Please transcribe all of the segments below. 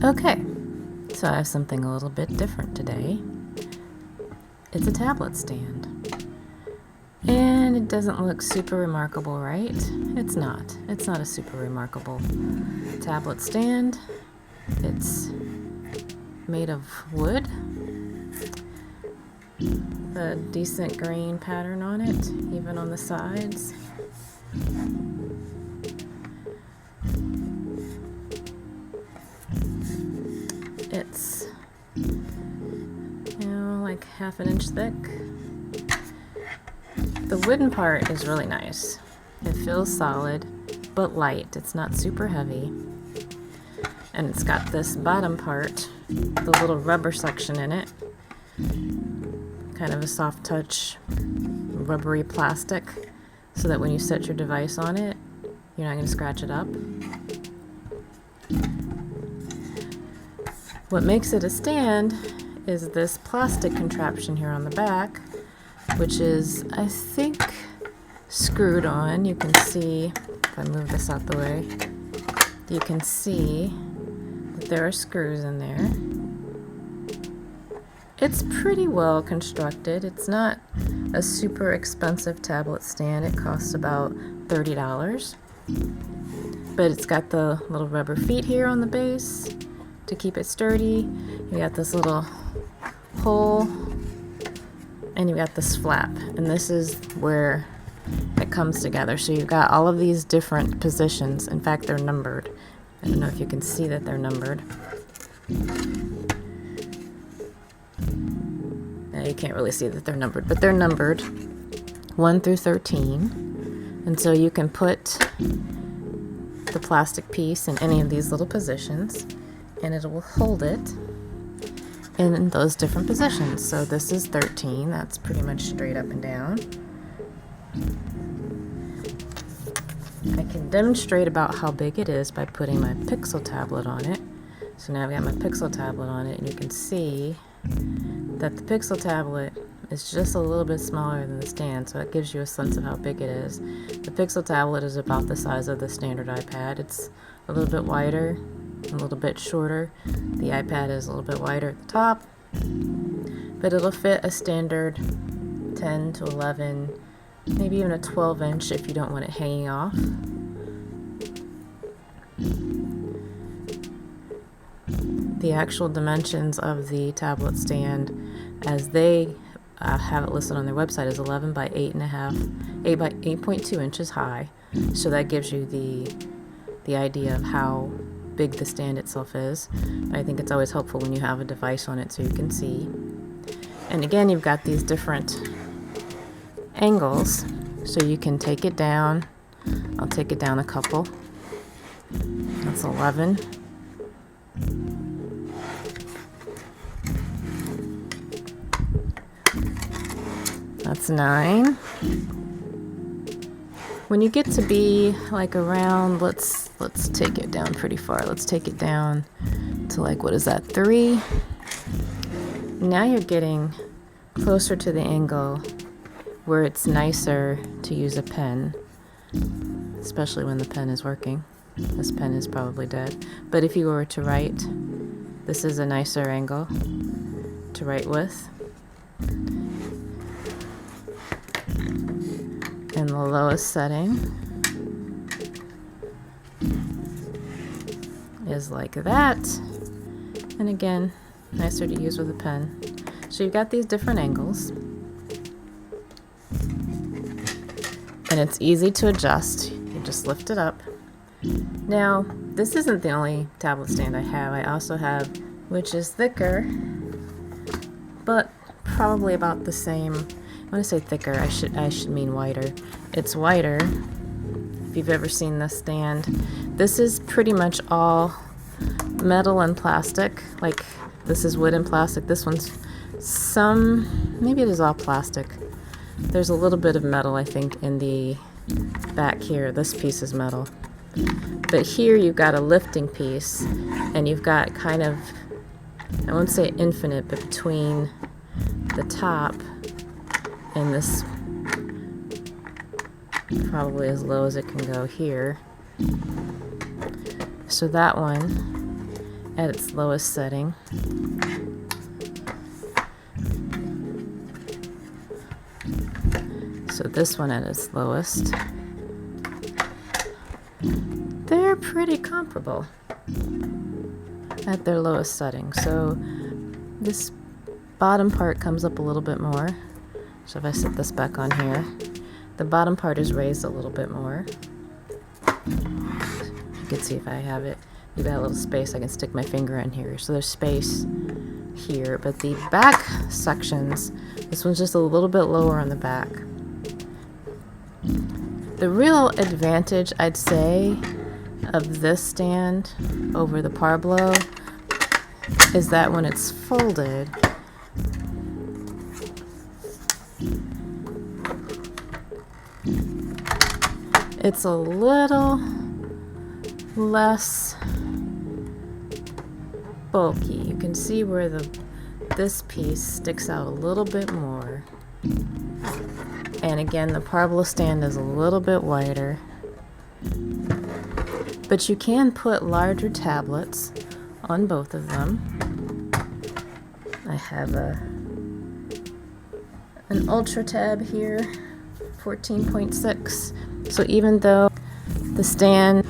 Okay, so I have something a little bit different today. It's a tablet stand. And it doesn't look super remarkable, right? It's not. It's not a super remarkable tablet stand. It's made of wood. A decent grain pattern on it, even on the sides. It's, like half an inch thick. The wooden part is really nice. It feels solid, but light. It's not super heavy. And it's got this bottom part, the little rubber section in it. Kind of a soft touch, rubbery plastic, so that when you set your device on it, you're not going to scratch it up. What makes it a stand is this plastic contraption here on the back, which is, I think, screwed on. You can see, if I move this out the way, you can see that there are screws in there. It's pretty well constructed. It's not a super expensive tablet stand. It costs about $30. But it's got the little rubber feet here on the base to keep it sturdy. You got this little hole, and you got this flap. And this is where it comes together. So you've got all of these different positions. In fact, they're numbered. I don't know if you can see that they're numbered. You can't really see that they're numbered, but they're numbered 1 through 13. And so you can put the plastic piece in any of these little positions, and it will hold it in those different positions. So this is 13. That's pretty much straight up and down. I can demonstrate about how big it is by putting my Pixel tablet on it. So now I've got my Pixel tablet on it, and you can see that the Pixel tablet is just a little bit smaller than the stand, so it gives you a sense of how big it is. The Pixel tablet is about the size of the standard iPad. It's a little bit wider, a little bit shorter. The iPad is a little bit wider at the top, but it'll fit a standard 10 to 11, maybe even a 12-inch if you don't want it hanging off. The actual dimensions of the tablet stand, as they have it listed on their website, is 11 by 8.2 inches high. So that gives you the idea of how big the stand itself is. I think it's always helpful when you have a device on it so you can see. And again, you've got these different angles, so you can take it down. I'll take it down a couple. That's 11. That's 9. When you get to be like around, let's take it down pretty far. Let's take it down to like, what is that, 3? Now you're getting closer to the angle where it's nicer to use a pen, especially when the pen is working. This pen is probably dead. But if you were to write, this is a nicer angle to write with. And the lowest setting is like that. And again, nicer to use with a pen. So you've got these different angles. And it's easy to adjust. You just lift it up. Now, this isn't the only tablet stand I have. I also have, which is thicker, but probably about the same. When I say thicker, I should mean wider. It's wider. If you've ever seen this stand, this is pretty much all metal and plastic. Like, this is wood and plastic. This one's maybe it is all plastic. There's a little bit of metal, I think, in the back here. This piece is metal. But here you've got a lifting piece, and you've got kind of, I won't say infinite, but between the top and this, probably as low as it can go here. So that one at its lowest setting. So this one at its lowest. They're pretty comparable at their lowest setting. So this bottom part comes up a little bit more. So if I set this back on here, the bottom part is raised a little bit more. You can see if I have it, you've got a little space, I can stick my finger in here. So there's space here, but the back sections, this one's just a little bit lower on the back. The real advantage, I'd say, of this stand over the Parblo is that when it's folded, it's a little less bulky. You can see where this piece sticks out a little bit more. And again, the Parblo stand is a little bit wider. But you can put larger tablets on both of them. I have an Ultra tab here, 14.6. So even though the stand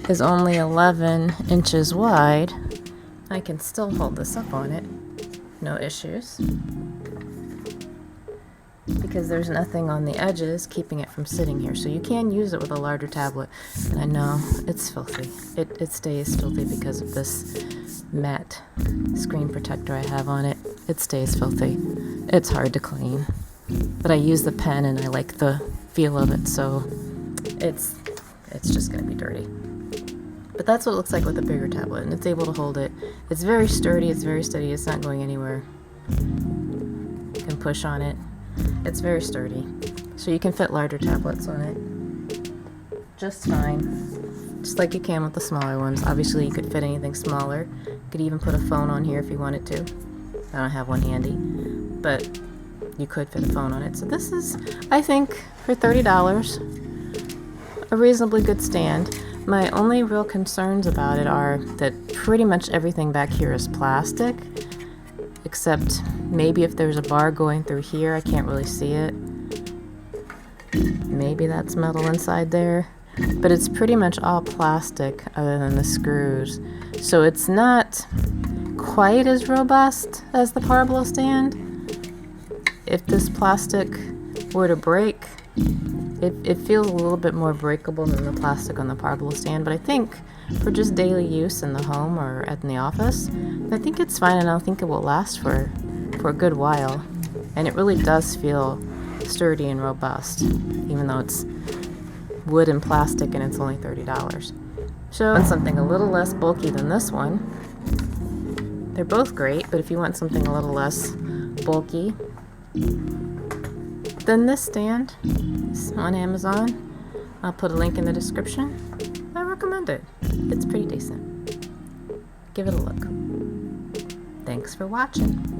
is only 11 inches wide, I can still hold this up on it, no issues. Because there's nothing on the edges keeping it from sitting here. So you can use it with a larger tablet. And I know it's filthy. It stays filthy because of this matte screen protector I have on it. It stays filthy. It's hard to clean. But I use the pen and I like the feel of it, so it's just gonna be dirty. But that's what it looks like with a bigger tablet, and it's able to hold it. It's very sturdy, it's very steady, it's not going anywhere. You can push on it. It's very sturdy. So you can fit larger tablets on it just fine. Just like you can with the smaller ones. Obviously you could fit anything smaller. You could even put a phone on here if you wanted to. I don't have one handy, but you could fit a phone on it. So this is, I think, for $30, a reasonably good stand. My only real concerns about it are that pretty much everything back here is plastic, except maybe if there's a bar going through here, I can't really see it. Maybe that's metal inside there, but it's pretty much all plastic other than the screws. So it's not quite as robust as the Parblo stand. If this plastic were to break, it feels a little bit more breakable than the plastic on the Parblo stand, but I think for just daily use in the home or in the office, I think it's fine, and I think it will last for a good while. And it really does feel sturdy and robust, even though it's wood and plastic and it's only $30. So, want something a little less bulky than this one. They're both great, but if you want something a little less bulky, then this stand is on Amazon. I'll put a link in the description. I recommend it. It's pretty decent. Give it a look. Thanks for watching.